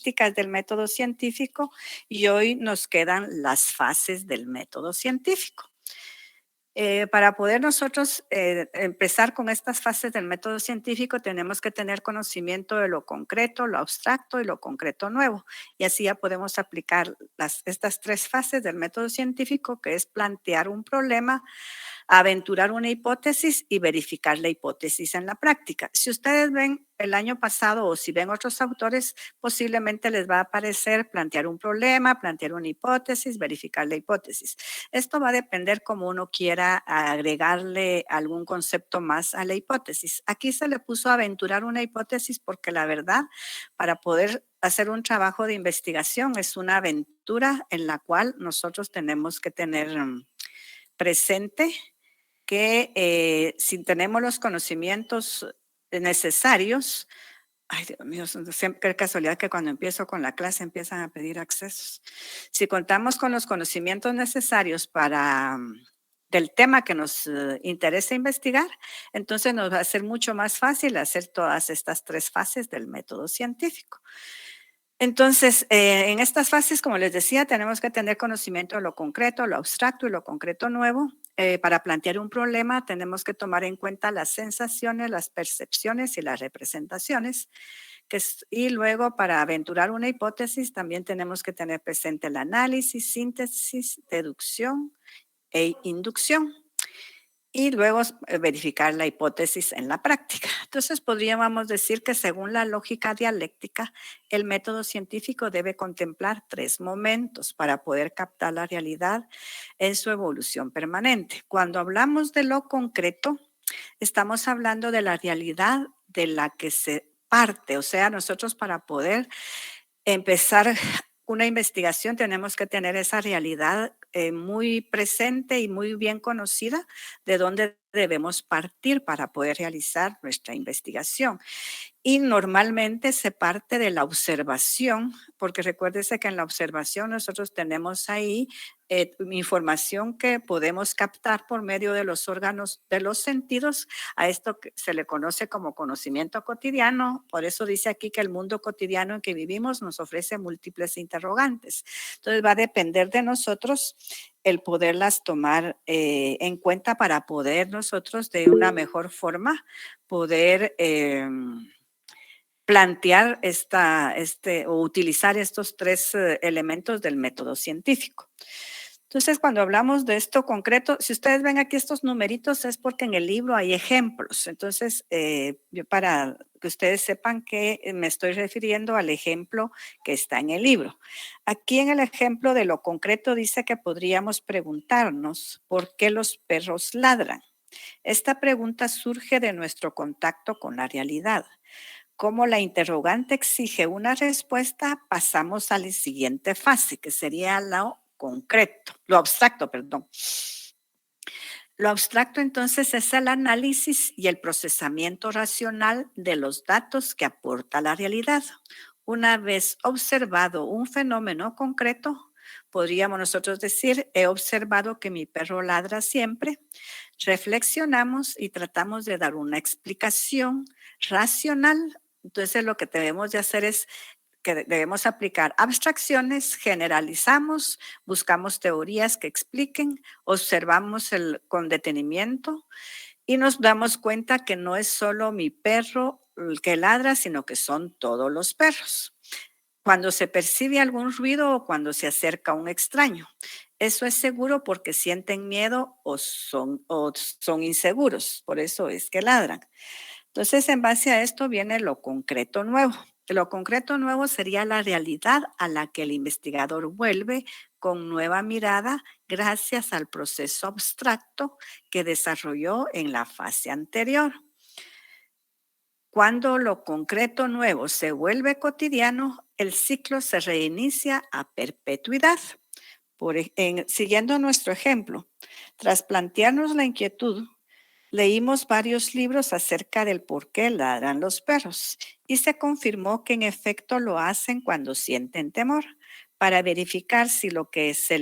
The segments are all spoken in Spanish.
características del método científico y hoy nos quedan las fases del método científico. Para poder nosotros empezar con estas fases del método científico, tenemos que tener conocimiento de lo concreto, lo abstracto y lo concreto nuevo. Y así ya podemos aplicar estas tres fases del método científico, que es plantear un problema, aventurar una hipótesis y verificar la hipótesis en la práctica. Si ustedes ven el año pasado o si ven otros autores, posiblemente les va a aparecer plantear un problema, plantear una hipótesis, verificar la hipótesis. Esto va a depender cómo uno quiera agregarle algún concepto más a la hipótesis. Aquí se le puso aventurar una hipótesis porque la verdad, para poder hacer un trabajo de investigación es una aventura en la cual nosotros tenemos que tener presente que si tenemos los conocimientos necesarios, ay Dios mío, qué casualidad que cuando empiezo con la clase empiezan a pedir accesos. Si contamos con los conocimientos necesarios para del tema que nos interesa investigar, entonces nos va a ser mucho más fácil hacer todas estas tres fases del método científico. Entonces, en estas fases, como les decía, tenemos que tener conocimiento de lo concreto, lo abstracto y lo concreto nuevo. Para plantear un problema tenemos que tomar en cuenta las sensaciones, las percepciones y las representaciones. Y luego, para aventurar una hipótesis, también tenemos que tener presente el análisis, síntesis, deducción e inducción y luego verificar la hipótesis en la práctica. Entonces, podríamos decir que según la lógica dialéctica, el método científico debe contemplar tres momentos para poder captar la realidad en su evolución permanente. Cuando hablamos de lo concreto, estamos hablando de la realidad de la que se parte, o sea, nosotros para poder empezar una investigación tenemos que tener esa realidad muy presente y muy bien conocida de dónde debemos partir para poder realizar nuestra investigación. Y normalmente se parte de la observación, porque recuérdese que en la observación nosotros tenemos ahí información que podemos captar por medio de los órganos de los sentidos. A esto que se le conoce como conocimiento cotidiano. Por eso dice aquí que el mundo cotidiano en que vivimos nos ofrece múltiples interrogantes. Entonces va a depender de nosotros el poderlas tomar en cuenta para poder nosotros de una mejor forma poder plantear o utilizar estos tres elementos del método científico. Entonces, cuando hablamos de esto concreto, si ustedes ven aquí estos numeritos es porque en el libro hay ejemplos. Entonces, yo para que ustedes sepan que me estoy refiriendo al ejemplo que está en el libro. Aquí en el ejemplo de lo concreto dice que podríamos preguntarnos por qué los perros ladran. Esta pregunta surge de nuestro contacto con la realidad. Como la interrogante exige una respuesta, pasamos a la siguiente fase, que sería lo concreto, lo abstracto, perdón. Lo abstracto entonces es el análisis y el procesamiento racional de los datos que aporta la realidad. Una vez observado un fenómeno concreto, podríamos nosotros decir, he observado que mi perro ladra siempre. Reflexionamos y tratamos de dar una explicación racional. Entonces lo que debemos de hacer es que debemos aplicar abstracciones, generalizamos, buscamos teorías que expliquen, observamos con detenimiento y nos damos cuenta que no es solo mi perro el que ladra, sino que son todos los perros. Cuando se percibe algún ruido o cuando se acerca un extraño. Eso es seguro porque sienten miedo o son inseguros, por eso es que ladran. Entonces, en base a esto viene lo concreto nuevo. Lo concreto nuevo sería la realidad a la que el investigador vuelve con nueva mirada gracias al proceso abstracto que desarrolló en la fase anterior. Cuando lo concreto nuevo se vuelve cotidiano, el ciclo se reinicia a perpetuidad. Siguiendo nuestro ejemplo, tras plantearnos la inquietud, leímos varios libros acerca del por qué ladran los perros y se confirmó que en efecto lo hacen cuando sienten temor. Para verificar si lo que se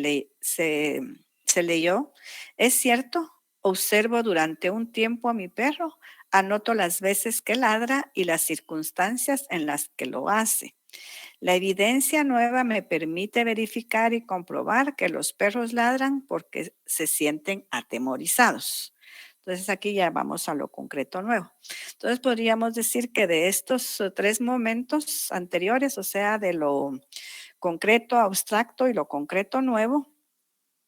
leyó es cierto, observo durante un tiempo a mi perro, anoto las veces que ladra y las circunstancias en las que lo hace. La evidencia nueva me permite verificar y comprobar que los perros ladran porque se sienten atemorizados. Entonces aquí ya vamos a lo concreto nuevo. Entonces podríamos decir que de estos 3 momentos anteriores, o sea, de lo concreto, abstracto y lo concreto nuevo,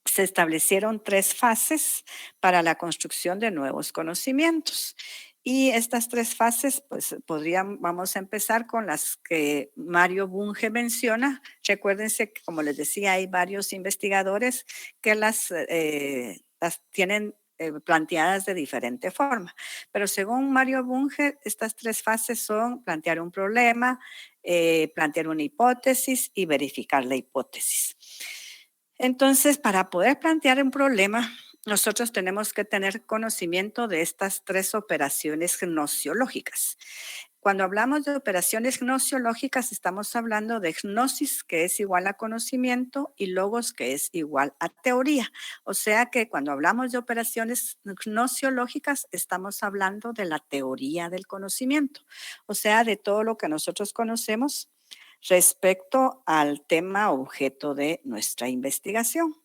se establecieron 3 fases para la construcción de nuevos conocimientos. Y estas 3 fases, pues vamos a empezar con las que Mario Bunge menciona. Recuérdense que, como les decía, hay varios investigadores que las tienen planteadas de diferente forma. Pero según Mario Bunge, estas 3 fases son plantear un problema, plantear una hipótesis y verificar la hipótesis. Entonces, para poder plantear un problema, nosotros tenemos que tener conocimiento de estas 3 operaciones gnosiológicas. Cuando hablamos de operaciones gnosiológicas, estamos hablando de gnosis, que es igual a conocimiento, y logos, que es igual a teoría. O sea que cuando hablamos de operaciones gnosiológicas, estamos hablando de la teoría del conocimiento, o sea, de todo lo que nosotros conocemos respecto al tema objeto de nuestra investigación.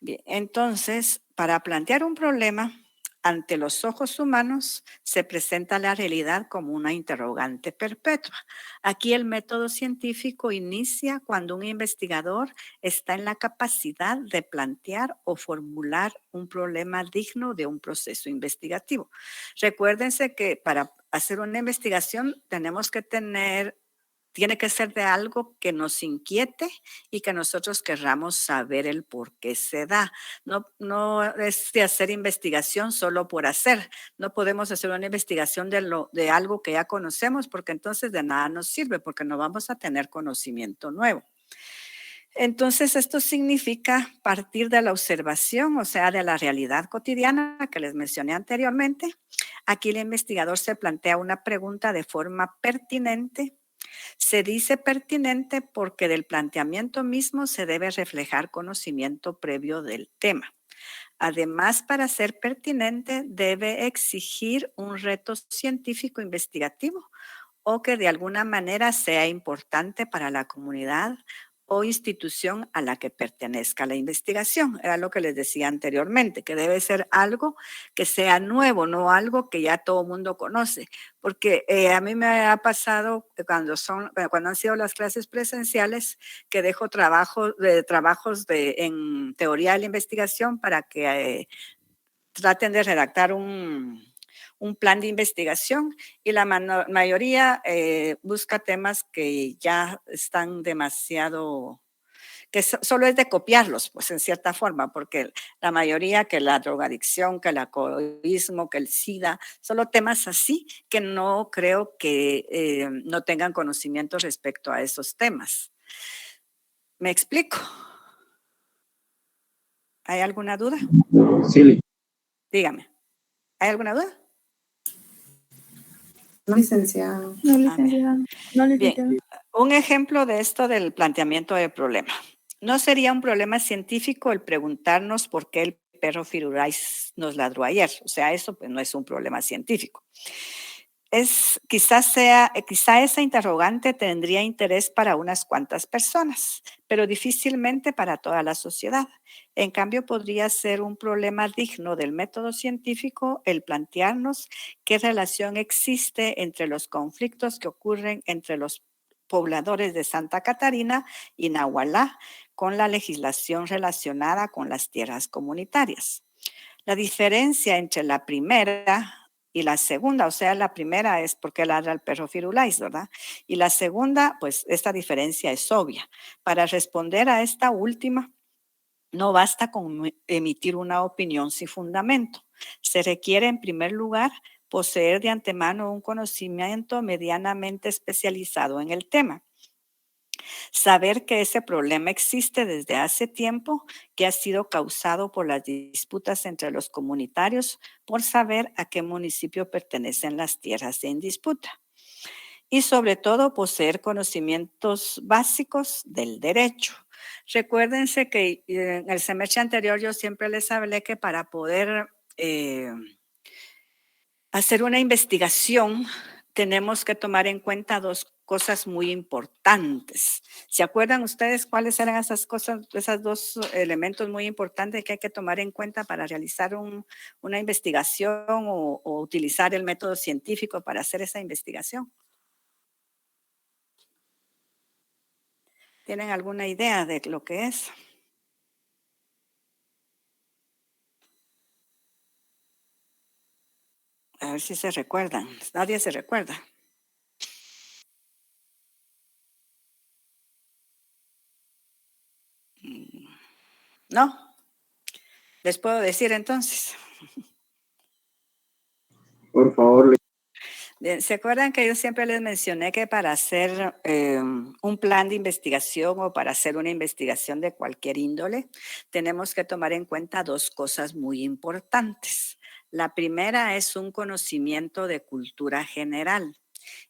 Bien, entonces, para plantear un problema ante los ojos humanos, se presenta la realidad como una interrogante perpetua. Aquí el método científico inicia cuando un investigador está en la capacidad de plantear o formular un problema digno de un proceso investigativo. Recuérdense que para hacer una investigación tiene que ser de algo que nos inquiete y que nosotros querramos saber el por qué se da. No es de hacer investigación solo por hacer. No podemos hacer una investigación de algo que ya conocemos, porque entonces de nada nos sirve, porque no vamos a tener conocimiento nuevo. Entonces, esto significa partir de la observación, o sea, de la realidad cotidiana que les mencioné anteriormente. Aquí el investigador se plantea una pregunta de forma pertinente. Se dice pertinente porque del planteamiento mismo se debe reflejar conocimiento previo del tema. Además, para ser pertinente, debe exigir un reto científico investigativo o que de alguna manera sea importante para la comunidad o institución a la que pertenezca la investigación. Era lo que les decía anteriormente, que debe ser algo que sea nuevo, no algo que ya todo el mundo conoce. Porque a mí me ha pasado que cuando han sido las clases presenciales, que dejo trabajos en teoría de la investigación para que traten de redactar un plan de investigación, y la mayoría busca temas que ya están demasiado, que solo es de copiarlos, pues en cierta forma, porque la mayoría, que la drogadicción, que el alcoholismo, que el SIDA, solo temas así que no creo que no tengan conocimiento respecto a esos temas. ¿Me explico? ¿Hay alguna duda? Sí, Dígame. ¿Hay alguna duda? No, licenciado. No, licenciado. No, licenciado. Bien, un ejemplo de esto del planteamiento del problema. No sería un problema científico el preguntarnos por qué el perro Firulais nos ladró ayer. O sea, eso pues no es un problema científico. Quizá esa interrogante tendría interés para unas cuantas personas, pero difícilmente para toda la sociedad. En cambio, podría ser un problema digno del método científico el plantearnos qué relación existe entre los conflictos que ocurren entre los pobladores de Santa Catarina y Nahualá con la legislación relacionada con las tierras comunitarias. La diferencia entre la primera y la segunda, o sea, la primera es porque ladra el perro Firulais, ¿verdad? Y la segunda, pues esta diferencia es obvia. Para responder a esta última, no basta con emitir una opinión sin fundamento. Se requiere, en primer lugar, poseer de antemano un conocimiento medianamente especializado en el tema. Saber que ese problema existe desde hace tiempo, que ha sido causado por las disputas entre los comunitarios por saber a qué municipio pertenecen las tierras en disputa. Y sobre todo, poseer conocimientos básicos del derecho. Recuérdense que en el semestre anterior yo siempre les hablé que para poder hacer una investigación tenemos que tomar en cuenta dos cosas muy importantes. ¿Se acuerdan ustedes cuáles eran esas cosas, esos dos elementos muy importantes que hay que tomar en cuenta para realizar una investigación o utilizar el método científico para hacer esa investigación? ¿Tienen alguna idea de lo que es? A ver si se recuerdan. Nadie se recuerda. ¿No? Les puedo decir entonces. Por favor. Bien, ¿se acuerdan que yo siempre les mencioné que para hacer un plan de investigación o para hacer una investigación de cualquier índole, tenemos que tomar en cuenta dos cosas muy importantes? La primera es un conocimiento de cultura general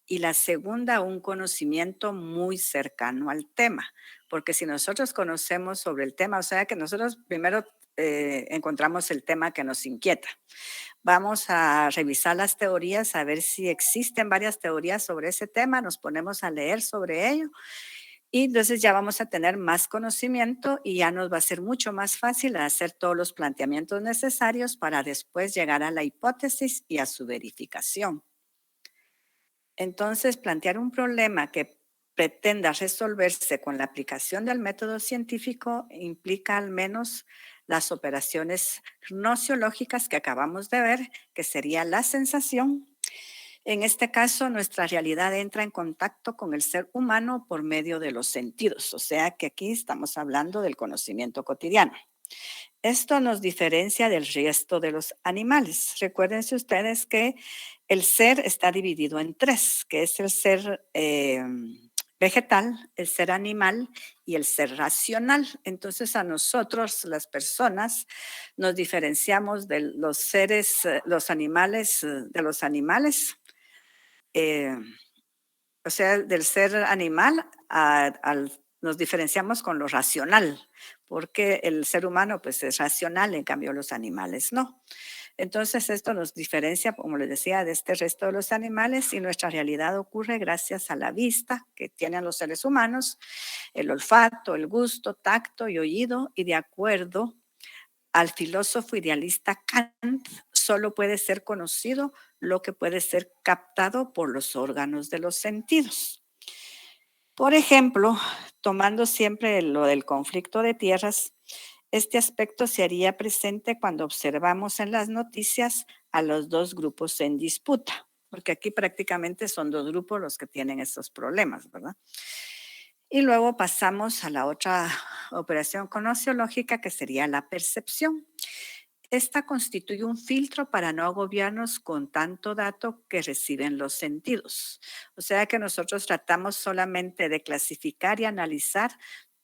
y la segunda, un conocimiento muy cercano al tema, porque si nosotros conocemos sobre el tema, o sea que nosotros primero encontramos el tema que nos inquieta. Vamos a revisar las teorías, a ver si existen varias teorías sobre ese tema, nos ponemos a leer sobre ello y entonces ya vamos a tener más conocimiento y ya nos va a ser mucho más fácil hacer todos los planteamientos necesarios para después llegar a la hipótesis y a su verificación. Entonces, plantear un problema que pretenda resolverse con la aplicación del método científico implica al menos las operaciones nociológicas que acabamos de ver, que sería la sensación. En este caso, nuestra realidad entra en contacto con el ser humano por medio de los sentidos, o sea que aquí estamos hablando del conocimiento cotidiano. Esto nos diferencia del resto de los animales. Recuérdense ustedes que el ser está dividido en tres, que es el ser vegetal, el ser animal y el ser racional. Entonces a nosotros, las personas, nos diferenciamos de los seres, los animales, de los animales. O sea, del ser animal nos diferenciamos con lo racional, porque el ser humano pues es racional, en cambio los animales no. Entonces esto nos diferencia, como les decía, de este resto de los animales y nuestra realidad ocurre gracias a la vista que tienen los seres humanos, el olfato, el gusto, tacto y oído y de acuerdo al filósofo idealista Kant, solo puede ser conocido lo que puede ser captado por los órganos de los sentidos. Por ejemplo, tomando siempre lo del conflicto de tierras, este aspecto se haría presente cuando observamos en las noticias a los dos grupos en disputa, porque aquí prácticamente son dos grupos los que tienen estos problemas, ¿verdad? Y luego pasamos a la otra operación conociológica que sería la percepción. Esta constituye un filtro para no agobiarnos con tanto dato que reciben los sentidos. O sea que nosotros tratamos solamente de clasificar y analizar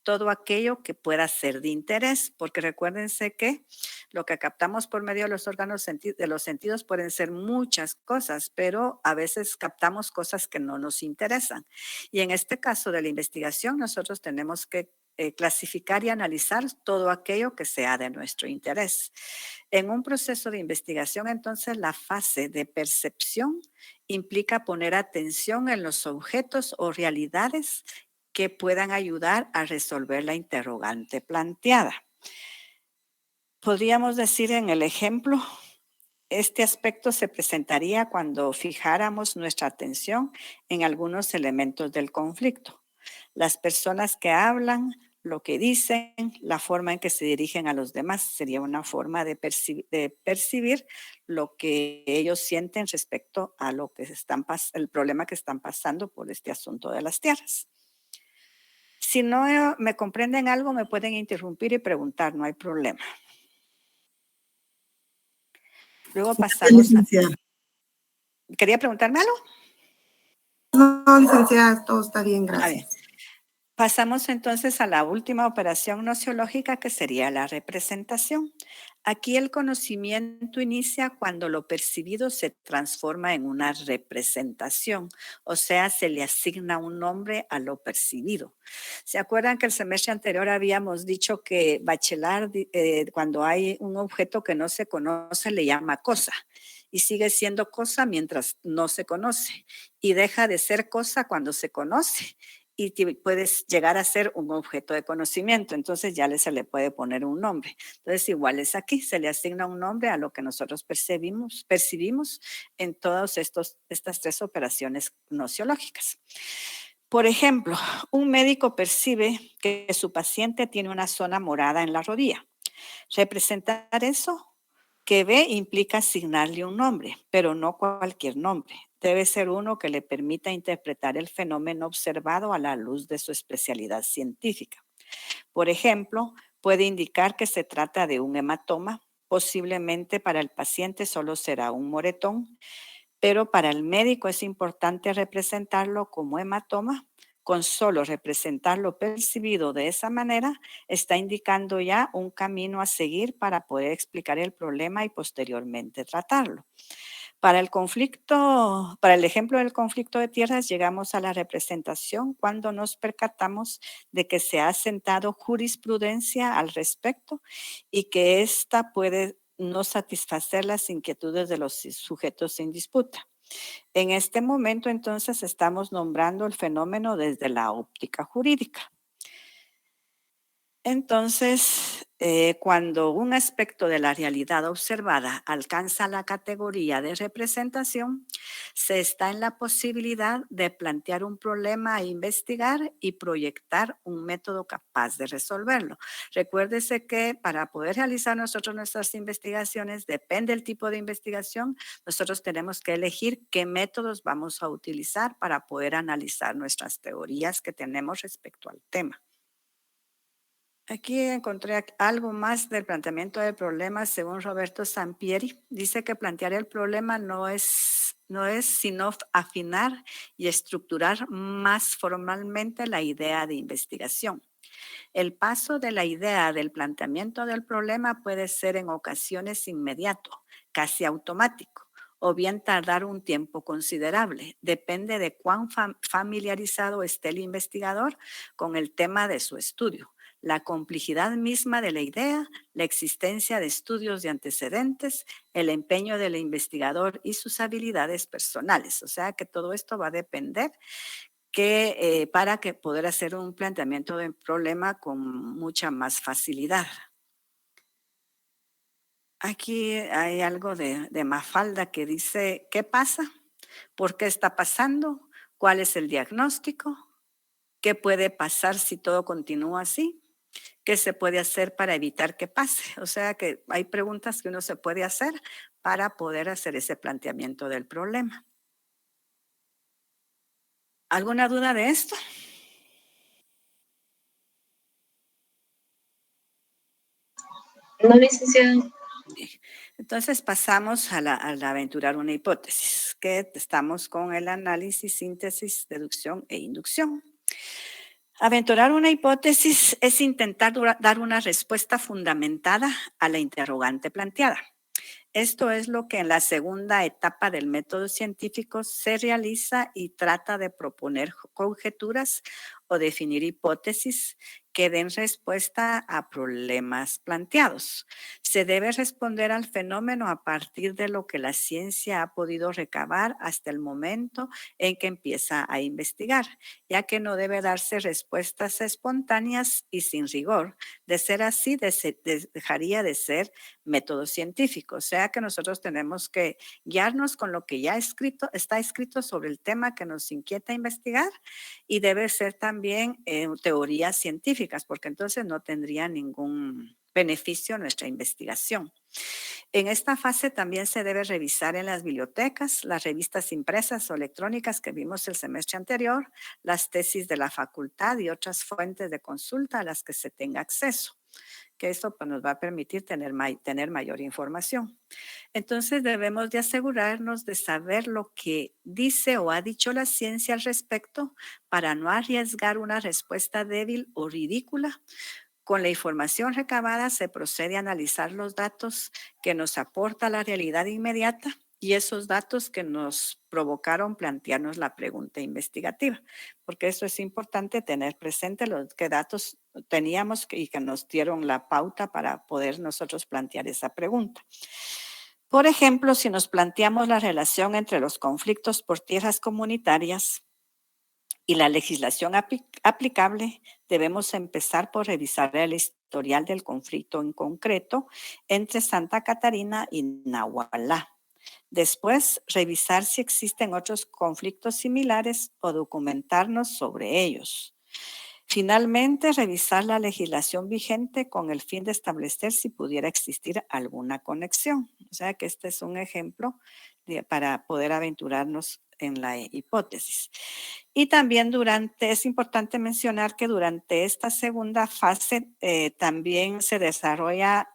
todo aquello que pueda ser de interés, porque recuérdense que lo que captamos por medio de los órganos de los sentidos pueden ser muchas cosas, pero a veces captamos cosas que no nos interesan. Y en este caso de la investigación, nosotros tenemos que clasificar y analizar todo aquello que sea de nuestro interés. En un proceso de investigación, entonces, la fase de percepción implica poner atención en los objetos o realidades que puedan ayudar a resolver la interrogante planteada. Podríamos decir en el ejemplo, este aspecto se presentaría cuando fijáramos nuestra atención en algunos elementos del conflicto. Las personas que hablan, lo que dicen, la forma en que se dirigen a los demás, sería una forma de percibir lo que ellos sienten respecto a lo que el problema que están pasando por este asunto de las tierras. Si no me comprenden algo, me pueden interrumpir y preguntar, no hay problema. Luego pasamos ¿Quería preguntarme algo? No, licenciada, todo está bien, gracias. Bien. Pasamos entonces a la última operación nociológica que sería la representación. Aquí el conocimiento inicia cuando lo percibido se transforma en una representación, o sea, se le asigna un nombre a lo percibido. ¿Se acuerdan que el semestre anterior habíamos dicho que Bachelard, cuando hay un objeto que no se conoce, le llama cosa? y sigue siendo cosa mientras no se conoce y deja de ser cosa cuando se conoce y puedes llegar a ser un objeto de conocimiento. Entonces ya se le puede poner un nombre. Entonces igual es aquí, se le asigna un nombre a lo que nosotros percibimos en todas estas tres operaciones nociológicas. Por ejemplo, un médico percibe que su paciente tiene una zona morada en la rodilla. Representar eso que ve implica asignarle un nombre, pero no cualquier nombre. Debe ser uno que le permita interpretar el fenómeno observado a la luz de su especialidad científica. Por ejemplo, puede indicar que se trata de un hematoma. Posiblemente para el paciente solo será un moretón, pero para el médico es importante representarlo como hematoma. Con solo representar lo percibido de esa manera, está indicando ya un camino a seguir para poder explicar el problema y posteriormente tratarlo. Para el ejemplo del conflicto de tierras, llegamos a la representación cuando nos percatamos de que se ha sentado jurisprudencia al respecto y que ésta puede no satisfacer las inquietudes de los sujetos en disputa. En este momento, entonces, estamos nombrando el fenómeno desde la óptica jurídica. Entonces, cuando un aspecto de la realidad observada alcanza la categoría de representación, se está en la posibilidad de plantear un problema a investigar y proyectar un método capaz de resolverlo. Recuérdese que para poder realizar nosotros nuestras investigaciones, depende del tipo de investigación, nosotros tenemos que elegir qué métodos vamos a utilizar para poder analizar nuestras teorías que tenemos respecto al tema. Aquí encontré algo más del planteamiento del problema según Roberto Sampieri. Dice que plantear el problema no es sino afinar y estructurar más formalmente la idea de investigación. El paso de la idea del planteamiento del problema puede ser en ocasiones inmediato, casi automático, o bien tardar un tiempo considerable. Depende de cuán familiarizado esté el investigador con el tema de su estudio, la complejidad misma de la idea, la existencia de estudios de antecedentes, el empeño del investigador y sus habilidades personales. O sea que todo esto va a depender para que poder hacer un planteamiento de problema con mucha más facilidad. Aquí hay algo de Mafalda que dice, ¿qué pasa? ¿Por qué está pasando? ¿Cuál es el diagnóstico? ¿Qué puede pasar si todo continúa así? ¿Qué se puede hacer para evitar que pase? O sea que hay preguntas que uno se puede hacer para poder hacer ese planteamiento del problema. ¿Alguna duda de esto? No, licenciada. Bien. Entonces pasamos a aventurar una hipótesis, que estamos con el análisis, síntesis, deducción e inducción. Aventurar una hipótesis es intentar dar una respuesta fundamentada a la interrogante planteada. Esto es lo que en la segunda etapa del método científico se realiza y trata de proponer conjeturas o definir hipótesis que den respuesta a problemas planteados. Se debe responder al fenómeno a partir de lo que la ciencia ha podido recabar hasta el momento en que empieza a investigar, ya que no debe darse respuestas espontáneas y sin rigor. De ser así, dejaría de ser método científico. O sea que nosotros tenemos que guiarnos con lo que ya está escrito sobre el tema que nos inquieta investigar y debe ser también teorías científicas, porque entonces no tendría ningún beneficio nuestra investigación. En esta fase también se debe revisar en las bibliotecas, las revistas impresas o electrónicas que vimos el semestre anterior, las tesis de la facultad y otras fuentes de consulta a las que se tenga acceso, que esto pues, nos va a permitir tener mayor información. Entonces debemos de asegurarnos de saber lo que dice o ha dicho la ciencia al respecto para no arriesgar una respuesta débil o ridícula. Con la información recabada se procede a analizar los datos que nos aporta la realidad inmediata y esos datos que nos provocaron plantearnos la pregunta investigativa, porque eso es importante tener presente los que datos teníamos y que nos dieron la pauta para poder nosotros plantear esa pregunta. Por ejemplo, si nos planteamos la relación entre los conflictos por tierras comunitarias y la legislación aplicable, debemos empezar por revisar el historial del conflicto en concreto entre Santa Catarina y Nahualá. Después, revisar si existen otros conflictos similares o documentarnos sobre ellos. Finalmente, revisar la legislación vigente con el fin de establecer si pudiera existir alguna conexión. O sea que este es un ejemplo para poder aventurarnos en la hipótesis. Y también es importante mencionar que durante esta segunda fase también se desarrolla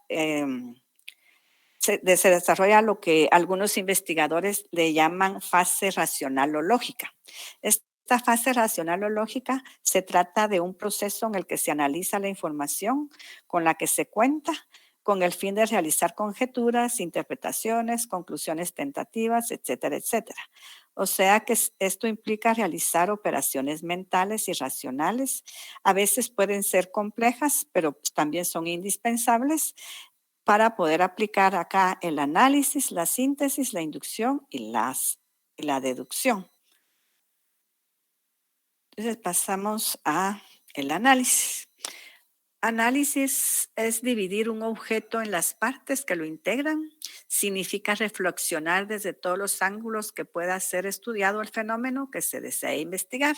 lo que algunos investigadores le llaman fase racional o lógica. Esta fase racional o lógica se trata de un proceso en el que se analiza la información con la que se cuenta con el fin de realizar conjeturas, interpretaciones, conclusiones tentativas, etcétera, etcétera. O sea que esto implica realizar operaciones mentales y racionales. A veces pueden ser complejas, pero también son indispensables para poder aplicar acá el análisis, la síntesis, la inducción y la deducción. Entonces pasamos a el análisis. Análisis es dividir un objeto en las partes que lo integran. Significa reflexionar desde todos los ángulos que pueda ser estudiado el fenómeno que se desea investigar.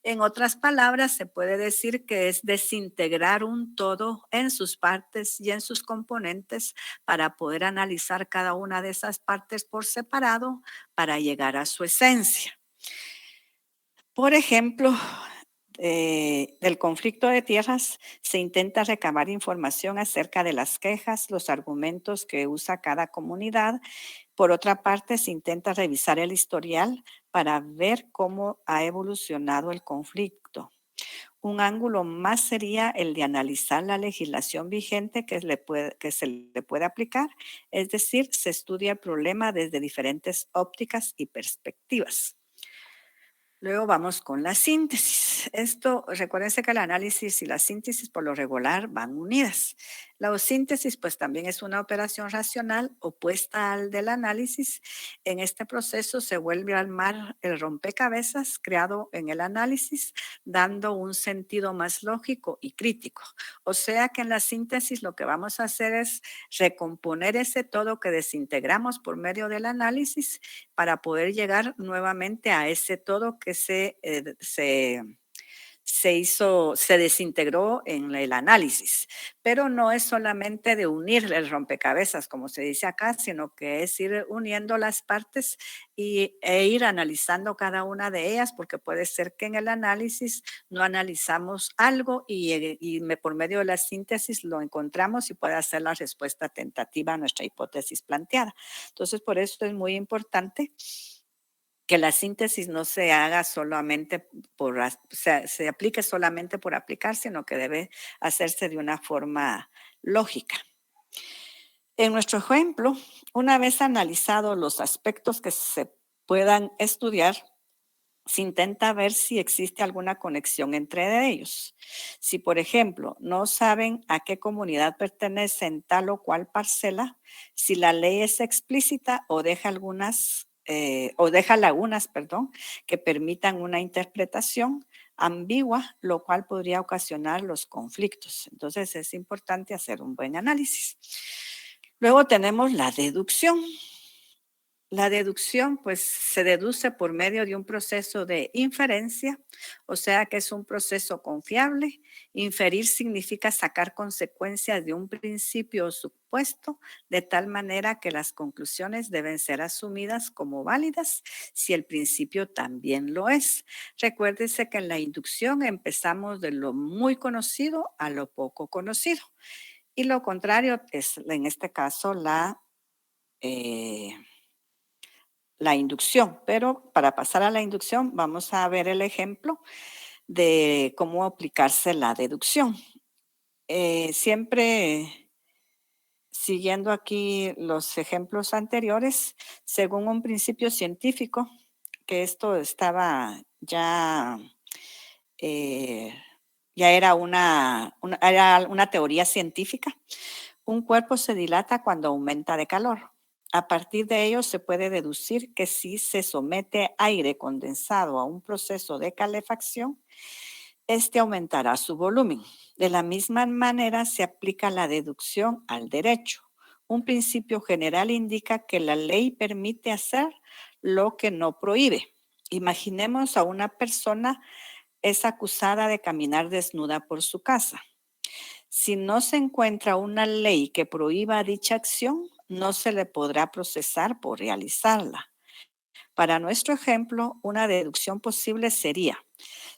En otras palabras, se puede decir que es desintegrar un todo en sus partes y en sus componentes para poder analizar cada una de esas partes por separado para llegar a su esencia. Por ejemplo, del conflicto de tierras, se intenta recabar información acerca de las quejas, los argumentos que usa cada comunidad. Por otra parte, se intenta revisar el historial para ver cómo ha evolucionado el conflicto. Un ángulo más sería el de analizar la legislación vigente que se le puede aplicar, es decir, se estudia el problema desde diferentes ópticas y perspectivas. Luego vamos con la síntesis. Recuérdense que el análisis y la síntesis por lo regular van unidas. La síntesis pues también es una operación racional opuesta al del análisis. En este proceso se vuelve a armar el rompecabezas creado en el análisis, dando un sentido más lógico y crítico. O sea que en la síntesis lo que vamos a hacer es recomponer ese todo que desintegramos por medio del análisis para poder llegar nuevamente a ese todo que se desintegró en el análisis. Pero no es solamente de unir el rompecabezas, como se dice acá, sino que es ir uniendo las partes e ir analizando cada una de ellas, porque puede ser que en el análisis no analizamos algo y por medio de la síntesis lo encontramos y puede ser la respuesta tentativa a nuestra hipótesis planteada. Entonces, por eso es muy importante que la síntesis no se haga solamente se aplique solamente por aplicar, sino que debe hacerse de una forma lógica. En nuestro ejemplo, una vez analizados los aspectos que se puedan estudiar, se intenta ver si existe alguna conexión entre ellos. Si, por ejemplo, no saben a qué comunidad pertenecen tal o cual parcela, si la ley es explícita o deja lagunas, que permitan una interpretación ambigua, lo cual podría ocasionar los conflictos. Entonces es importante hacer un buen análisis. Luego tenemos la deducción. La deducción, pues, se deduce por medio de un proceso de inferencia, o sea que es un proceso confiable. Inferir significa sacar consecuencias de un principio o supuesto, de tal manera que las conclusiones deben ser asumidas como válidas si el principio también lo es. Recuérdese que en la inducción empezamos de lo muy conocido a lo poco conocido. Y lo contrario es, en este caso, la inducción, pero para pasar a la inducción vamos a ver el ejemplo de cómo aplicarse la deducción. Siempre siguiendo aquí los ejemplos anteriores, según un principio científico, que esto estaba eh, ya era era una teoría científica, un cuerpo se dilata cuando aumenta de calor. A partir de ello se puede deducir que si se somete aire condensado a un proceso de calefacción, este aumentará su volumen. De la misma manera se aplica la deducción al derecho. Un principio general indica que la ley permite hacer lo que no prohíbe. Imaginemos a una persona es acusada de caminar desnuda por su casa. Si no se encuentra una ley que prohíba dicha acción, no se le podrá procesar por realizarla. Para nuestro ejemplo, una deducción posible sería: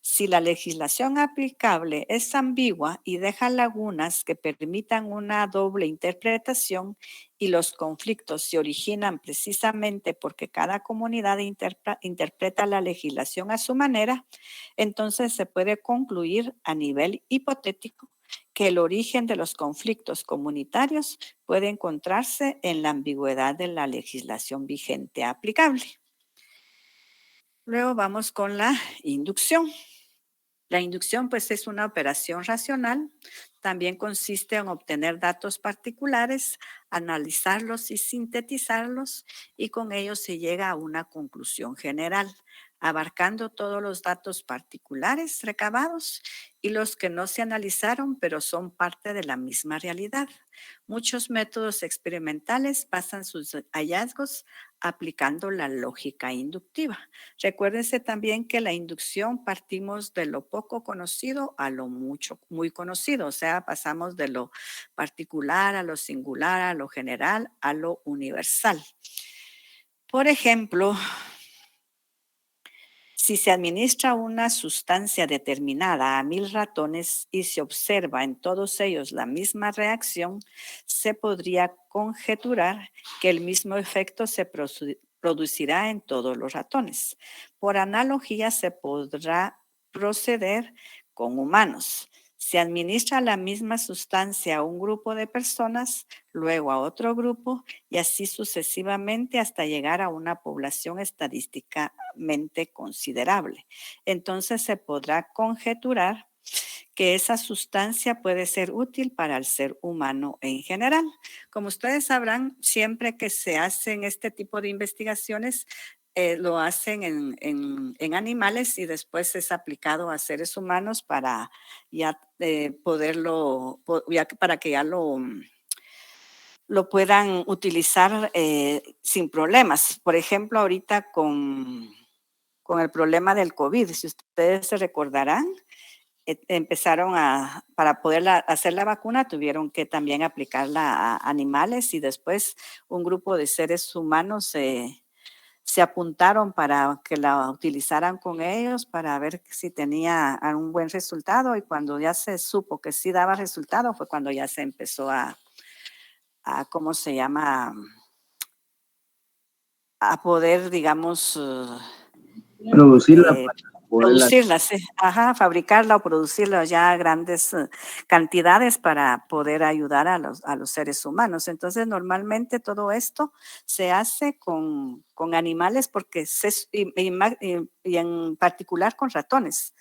si la legislación aplicable es ambigua y deja lagunas que permitan una doble interpretación y los conflictos se originan precisamente porque cada comunidad interpreta la legislación a su manera, entonces se puede concluir a nivel hipotético que el origen de los conflictos comunitarios puede encontrarse en la ambigüedad de la legislación vigente aplicable. Luego vamos con la inducción. La inducción, pues, es una operación racional. También consiste en obtener datos particulares, analizarlos y sintetizarlos, y con ellos se llega a una conclusión general, abarcando todos los datos particulares recabados y los que no se analizaron, pero son parte de la misma realidad. Muchos métodos experimentales basan sus hallazgos aplicando la lógica inductiva. Recuérdense también que la inducción partimos de lo poco conocido a lo mucho, muy conocido, o sea, pasamos de lo particular a lo singular, a lo general, a lo universal. Por ejemplo, si se administra una sustancia determinada a 1000 ratones y se observa en todos ellos la misma reacción, se podría conjeturar que el mismo efecto se producirá en todos los ratones. Por analogía, se podrá proceder con humanos. Se administra la misma sustancia a un grupo de personas, luego a otro grupo y así sucesivamente hasta llegar a una población estadísticamente considerable. Entonces se podrá conjeturar que esa sustancia puede ser útil para el ser humano en general. Como ustedes sabrán, siempre que se hacen este tipo de investigaciones, lo hacen en animales y después es aplicado a seres humanos para ya para que ya lo puedan utilizar sin problemas. Por ejemplo, ahorita con el problema del COVID, si ustedes se recordarán, para poder hacer la vacuna, tuvieron que también aplicarla a animales y después un grupo de seres humanos se apuntaron para que la utilizaran con ellos para ver si tenía un buen resultado y cuando ya se supo que sí daba resultado fue cuando ya se empezó ¿cómo se llama? A poder, digamos, Producirla para poderla. producirla, sí. Ajá, fabricarla o producirla ya a grandes cantidades para poder ayudar a los seres humanos. Entonces, normalmente todo esto se hace con animales porque y en particular con ratones,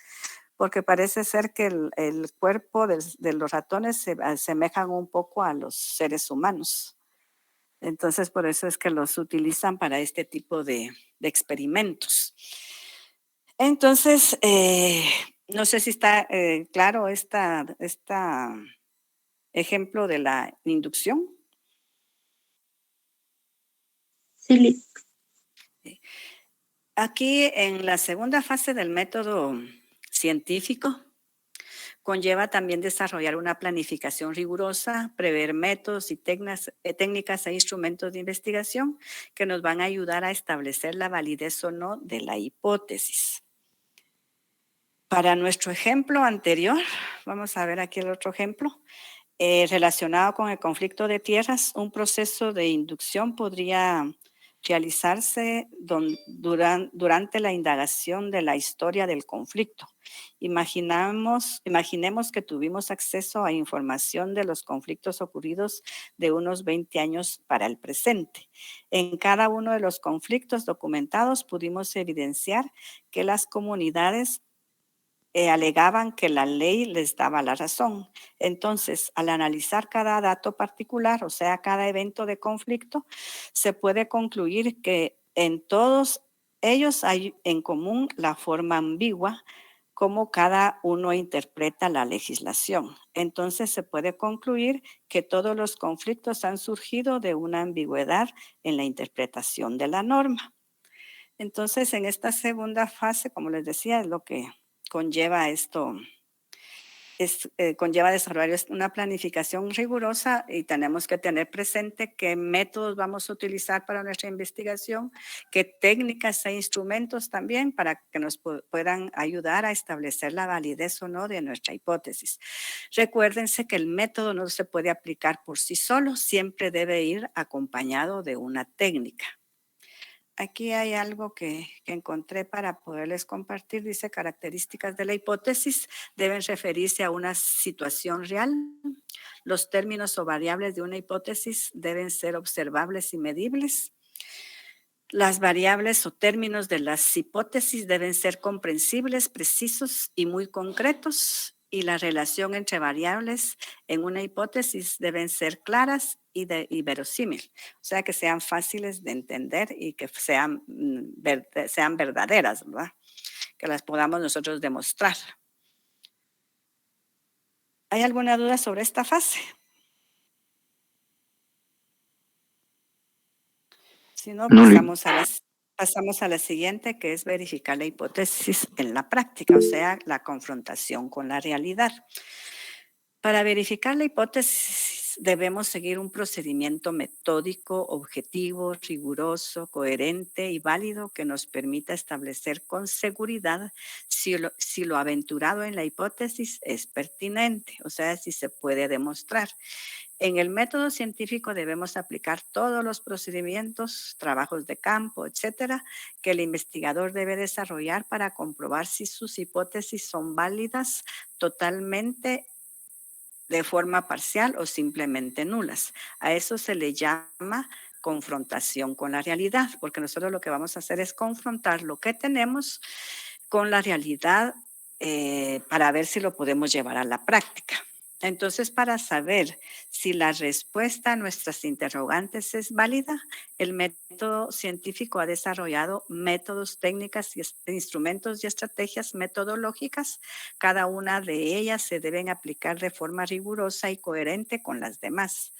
porque parece ser que el cuerpo de los ratones se asemejan un poco a los seres humanos. Entonces, por eso es que los utilizan para este tipo de experimentos. Entonces, no sé si está claro esta ejemplo de la inducción. Sí, Aquí en la segunda fase del método científico, conlleva también desarrollar una planificación rigurosa, prever métodos y técnicas e instrumentos de investigación que nos van a ayudar a establecer la validez o no de la hipótesis. Para nuestro ejemplo anterior, vamos a ver aquí el otro ejemplo, relacionado con el conflicto de tierras, un proceso de inducción podría realizarse durante la indagación de la historia del conflicto. Imaginemos que tuvimos acceso a información de los conflictos ocurridos de unos 20 años para el presente. En cada uno de los conflictos documentados pudimos evidenciar que las comunidades alegaban que la ley les daba la razón. Entonces, al analizar cada dato particular, o sea, cada evento de conflicto, se puede concluir que en todos ellos hay en común la forma ambigua, cómo cada uno interpreta la legislación. Entonces se puede concluir que todos los conflictos han surgido de una ambigüedad en la interpretación de la norma. Entonces, en esta segunda fase, como les decía, es lo que conlleva esto, conlleva desarrollar una planificación rigurosa y tenemos que tener presente qué métodos vamos a utilizar para nuestra investigación, qué técnicas e instrumentos también para que nos puedan ayudar a establecer la validez o no de nuestra hipótesis. Recuérdense que el método no se puede aplicar por sí solo, siempre debe ir acompañado de una técnica. Aquí hay algo que encontré para poderles compartir. Dice, características de la hipótesis deben referirse a una situación real. Los términos o variables de una hipótesis deben ser observables y medibles. Las variables o términos de las hipótesis deben ser comprensibles, precisos y muy concretos. Y la relación entre variables en una hipótesis deben ser claras y verosímil. O sea, que sean fáciles de entender y que sean verdaderas, ¿verdad? Que las podamos nosotros demostrar. ¿Hay alguna duda sobre esta fase? Si no, pasamos a la siguiente, que es verificar la hipótesis en la práctica, o sea, la confrontación con la realidad. Para verificar la hipótesis debemos seguir un procedimiento metódico, objetivo, riguroso, coherente y válido que nos permita establecer con seguridad si lo aventurado en la hipótesis es pertinente, o sea, si se puede demostrar. En el método científico debemos aplicar todos los procedimientos, trabajos de campo, etcétera, que el investigador debe desarrollar para comprobar si sus hipótesis son válidas totalmente, de forma parcial o simplemente nulas. A eso se le llama confrontación con la realidad, porque nosotros lo que vamos a hacer es confrontar lo que tenemos con la realidad para ver si lo podemos llevar a la práctica. Entonces, para saber si la respuesta a nuestras interrogantes es válida, el método científico ha desarrollado métodos, técnicas, instrumentos y estrategias metodológicas. Cada una de ellas se deben aplicar de forma rigurosa y coherente con las demás,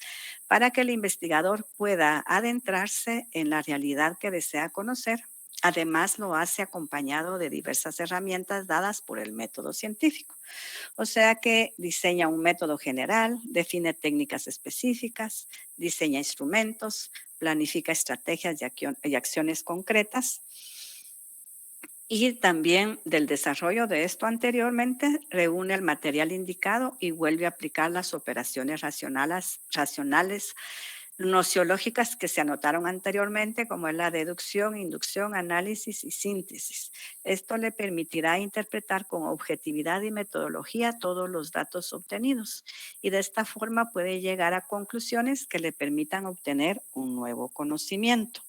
para que el investigador pueda adentrarse en la realidad que desea conocer. Además, lo hace acompañado de diversas herramientas dadas por el método científico. O sea que diseña un método general, define técnicas específicas, diseña instrumentos, planifica estrategias y acciones concretas. Y también del desarrollo de esto anteriormente, reúne el material indicado y vuelve a aplicar las operaciones racionales nociológicas que se anotaron anteriormente, como es la deducción, inducción, análisis y síntesis. Esto le permitirá interpretar con objetividad y metodología todos los datos obtenidos y de esta forma puede llegar a conclusiones que le permitan obtener un nuevo conocimiento.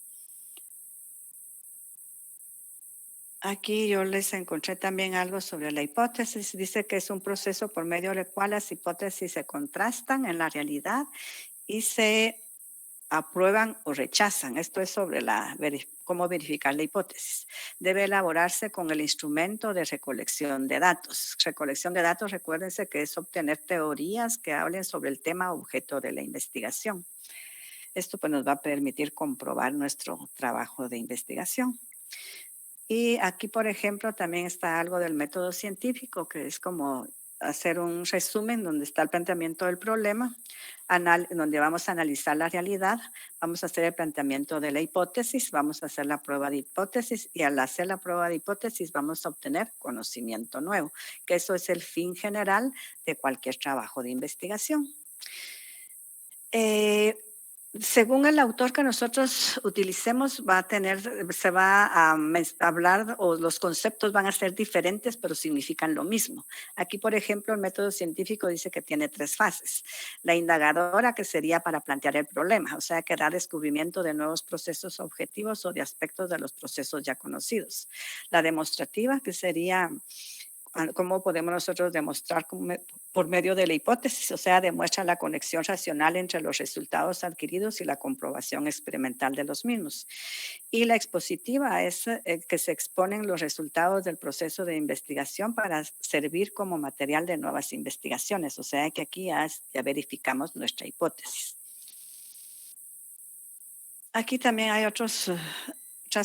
Aquí yo les encontré también algo sobre la hipótesis. Dice que es un proceso por medio del cual las hipótesis se contrastan en la realidad y se aprueban o rechazan. Esto es sobre cómo verificar la hipótesis. Debe elaborarse con el instrumento de recolección de datos. Recolección de datos, recuérdense que es obtener teorías que hablen sobre el tema objeto de la investigación. Esto pues nos va a permitir comprobar nuestro trabajo de investigación. Y aquí, por ejemplo, también está algo del método científico, que es como hacer un resumen donde está el planteamiento del problema, donde vamos a analizar la realidad, vamos a hacer el planteamiento de la hipótesis, vamos a hacer la prueba de hipótesis y al hacer la prueba de hipótesis vamos a obtener conocimiento nuevo, que eso es el fin general de cualquier trabajo de investigación. Según el autor que nosotros utilicemos, se va a hablar o los conceptos van a ser diferentes, pero significan lo mismo. Aquí, por ejemplo, el método científico dice que tiene 3 fases. La indagadora, que sería para plantear el problema, o sea, que da descubrimiento de nuevos procesos objetivos o de aspectos de los procesos ya conocidos. La demostrativa, que sería ¿Cómo podemos nosotros demostrar por medio de la hipótesis? O sea, demuestra la conexión racional entre los resultados adquiridos y la comprobación experimental de los mismos. Y la expositiva es que se exponen los resultados del proceso de investigación para servir como material de nuevas investigaciones. O sea, que aquí ya verificamos nuestra hipótesis. Aquí también hay otras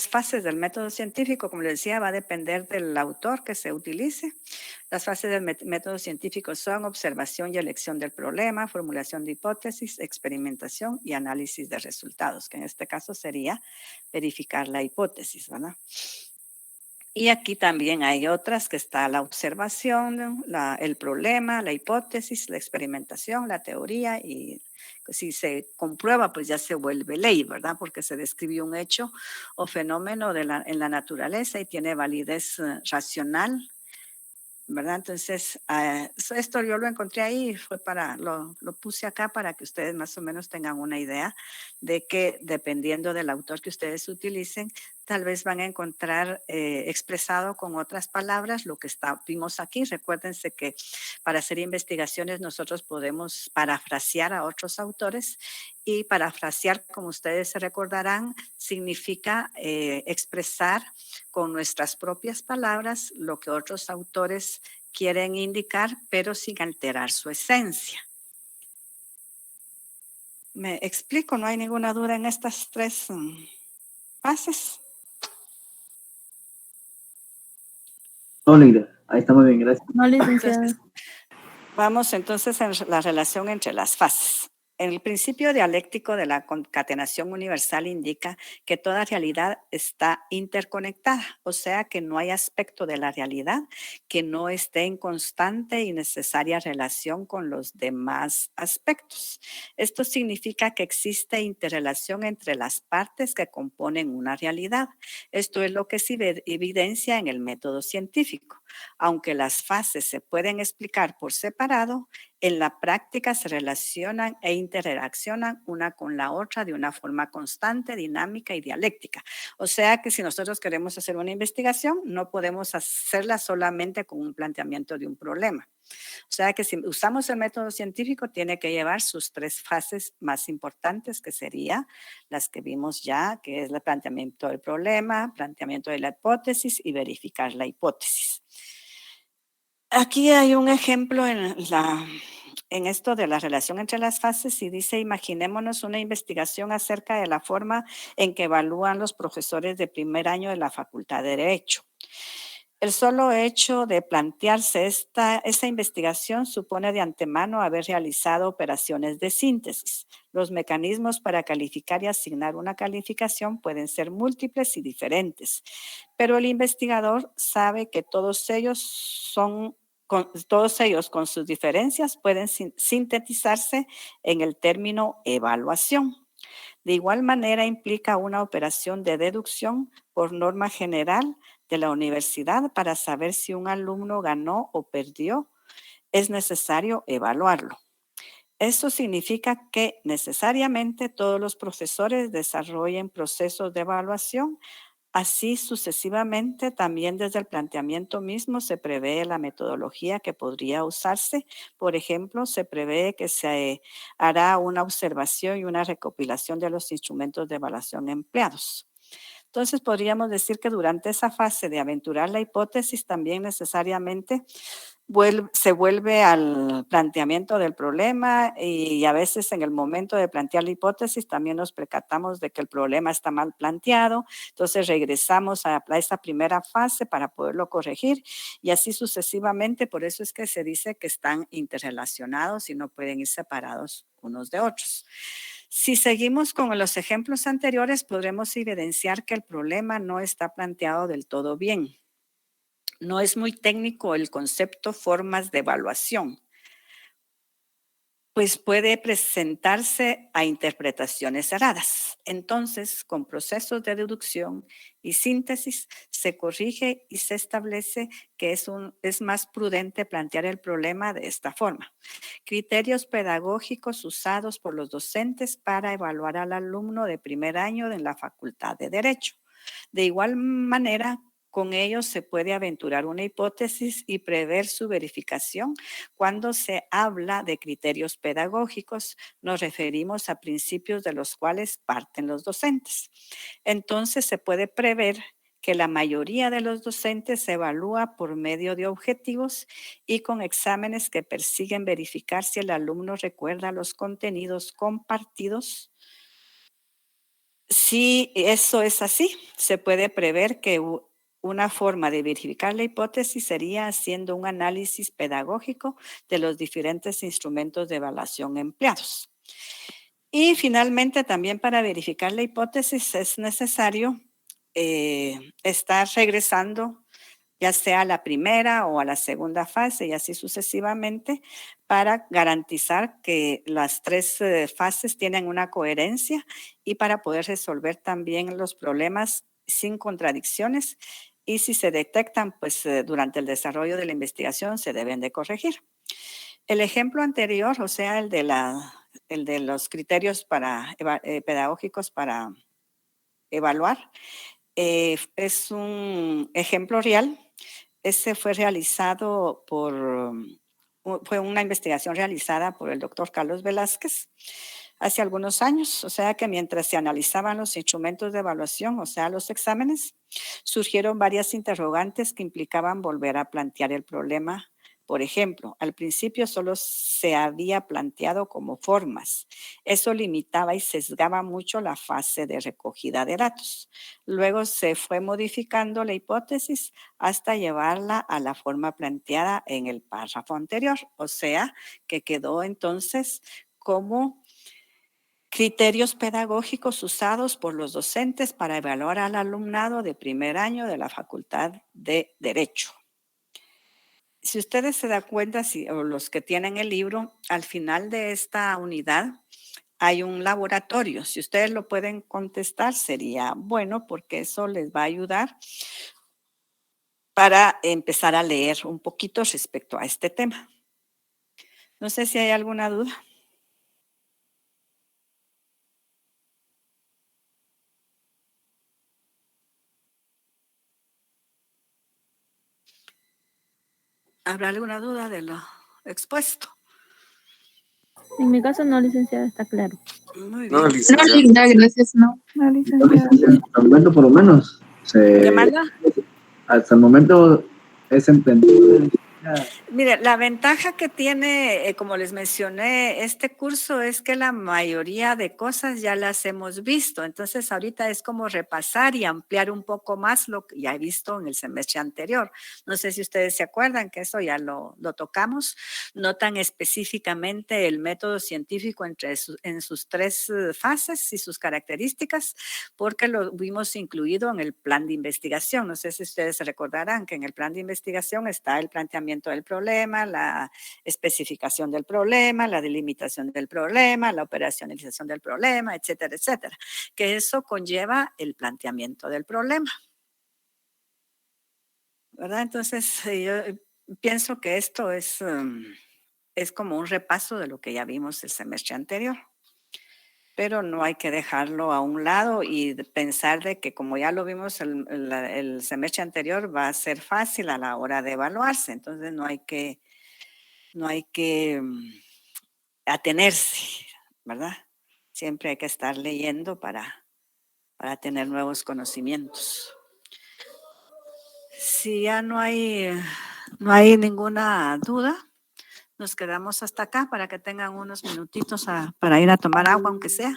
fases del método científico. Como les decía, va a depender del autor que se utilice. Las fases del método científico son observación y elección del problema, formulación de hipótesis, experimentación y análisis de resultados, que en este caso sería verificar la hipótesis, ¿verdad? Y aquí también hay otras que está la observación, el problema, la hipótesis, la experimentación, la teoría, y si se comprueba, pues ya se vuelve ley, ¿verdad? Porque se describió un hecho o fenómeno en la naturaleza y tiene validez racional, ¿verdad? Entonces, esto yo lo encontré ahí, lo puse acá para que ustedes más o menos tengan una idea de que dependiendo del autor que ustedes utilicen, tal vez van a encontrar expresado con otras palabras lo que vimos aquí. Recuérdense que para hacer investigaciones nosotros podemos parafrasear a otros autores, y parafrasear, como ustedes se recordarán, significa expresar con nuestras propias palabras lo que otros autores quieren indicar, pero sin alterar su esencia. ¿Me explico? ¿No hay ninguna duda en estas tres fases? No, Linda, ahí está muy bien, gracias. No, licenciada. Vamos entonces a la relación entre las fases. El principio dialéctico de la concatenación universal indica que toda realidad está interconectada, o sea que no hay aspecto de la realidad que no esté en constante y necesaria relación con los demás aspectos. Esto significa que existe interrelación entre las partes que componen una realidad. Esto es lo que se evidencia en el método científico. Aunque las fases se pueden explicar por separado, en la práctica se relacionan e interaccionan una con la otra de una forma constante, dinámica y dialéctica. O sea que si nosotros queremos hacer una investigación, no podemos hacerla solamente con un planteamiento de un problema. O sea que si usamos el método científico, tiene que llevar sus tres fases más importantes, que serían las que vimos ya, que es el planteamiento del problema, planteamiento de la hipótesis y verificar la hipótesis. Aquí hay un ejemplo en esto de la relación entre las fases, y dice: imaginémonos una investigación acerca de la forma en que evalúan los profesores de primer año de la Facultad de Derecho. El solo hecho de plantearse esta investigación supone de antemano haber realizado operaciones de síntesis. Los mecanismos para calificar y asignar una calificación pueden ser múltiples y diferentes, pero el investigador sabe que todos ellos con sus diferencias pueden sintetizarse en el término evaluación. De igual manera, implica una operación de deducción por norma general de la universidad para saber si un alumno ganó o perdió. Es necesario evaluarlo. Eso significa que necesariamente todos los profesores desarrollen procesos de evaluación. Así sucesivamente, también desde el planteamiento mismo se prevé la metodología que podría usarse. Por ejemplo, se prevé que se hará una observación y una recopilación de los instrumentos de evaluación empleados. Entonces, podríamos decir que durante esa fase de aventurar la hipótesis, también necesariamente se vuelve al planteamiento del problema, y a veces en el momento de plantear la hipótesis también nos percatamos de que el problema está mal planteado. Entonces regresamos a esa primera fase para poderlo corregir, y así sucesivamente. Por eso es que se dice que están interrelacionados y no pueden ir separados unos de otros. Si seguimos con los ejemplos anteriores, podremos evidenciar que el problema no está planteado del todo bien. No es muy técnico el concepto formas de evaluación, pues puede presentarse a interpretaciones erradas. Entonces, con procesos de deducción y síntesis, se corrige y se establece que es más prudente plantear el problema de esta forma. Criterios pedagógicos usados por los docentes para evaluar al alumno de primer año en la Facultad de Derecho. De igual manera, Con ello se puede aventurar una hipótesis y prever su verificación. Cuando se habla de criterios pedagógicos, nos referimos a principios de los cuales parten los docentes. Entonces se puede prever que la mayoría de los docentes se evalúa por medio de objetivos y con exámenes que persiguen verificar si el alumno recuerda los contenidos compartidos. Si eso es así, se puede prever que una forma de verificar la hipótesis sería haciendo un análisis pedagógico de los diferentes instrumentos de evaluación empleados. Y finalmente, también para verificar la hipótesis es necesario estar regresando ya sea a la primera o a la segunda fase y así sucesivamente para garantizar que las tres fases tienen una coherencia y para poder resolver también los problemas sin contradicciones y si se detectan pues durante el desarrollo de la investigación se deben de corregir. El ejemplo anterior, o sea, el de los criterios pedagógicos para evaluar, es un ejemplo real. Ese fue realizado fue una investigación realizada por el doctor Carlos Velázquez hace algunos años, o sea que mientras se analizaban los instrumentos de evaluación, o sea, los exámenes, surgieron varias interrogantes que implicaban volver a plantear el problema. Por ejemplo, al principio solo se había planteado como formas. Eso limitaba y sesgaba mucho la fase de recogida de datos. Luego se fue modificando la hipótesis hasta llevarla a la forma planteada en el párrafo anterior. O sea, que quedó entonces como criterios pedagógicos usados por los docentes para evaluar al alumnado de primer año de la Facultad de Derecho. Si ustedes se dan cuenta, o los que tienen el libro, al final de esta unidad hay un laboratorio. Si ustedes lo pueden contestar, sería bueno porque eso les va a ayudar para empezar a leer un poquito respecto a este tema. No sé si hay alguna duda. ¿Habrá alguna duda de lo expuesto? En mi caso no, licenciada, está claro. Muy bien. No, No, licenciada. Linda, gracias, no. No, licenciada. Hasta el momento, por lo menos, ¿Qué manda? hasta el momento es entendido. Mire, la ventaja que tiene, como les mencioné, este curso es que la mayoría de cosas ya las hemos visto. Entonces, ahorita es como repasar y ampliar un poco más lo que ya he visto en el semestre anterior. No sé si ustedes se acuerdan que eso ya lo tocamos, no tan específicamente el método científico en sus tres fases y sus características, porque lo vimos incluido en el plan de investigación. No sé si ustedes se recordarán que en el plan de investigación está el planteamiento del problema, la especificación del problema, la delimitación del problema, la operacionalización del problema, etcétera, etcétera. Que eso conlleva el planteamiento del problema. ¿Verdad? Entonces, yo pienso que esto es como un repaso de lo que ya vimos el semestre anterior. Pero no hay que dejarlo a un lado y pensar de que como ya lo vimos el semestre anterior va a ser fácil a la hora de evaluarse. Entonces no hay que atenerse, ¿verdad? Siempre hay que estar leyendo para tener nuevos conocimientos. Si ya no hay ninguna duda, nos quedamos hasta acá para que tengan unos minutitos para ir a tomar agua, aunque sea,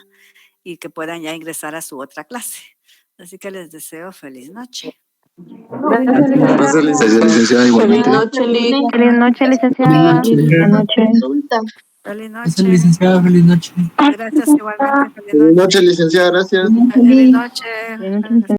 y que puedan ya ingresar a su otra clase. Así que les deseo feliz noche. Gracias, licenciada, igualmente. Feliz noche, licenciada. Feliz noche. Feliz Gracias, noche. licenciada, feliz noche. Gracias igualmente. Feliz Buenas noche. noches, licenciada, gracias. Feliz noche. Feliz noche.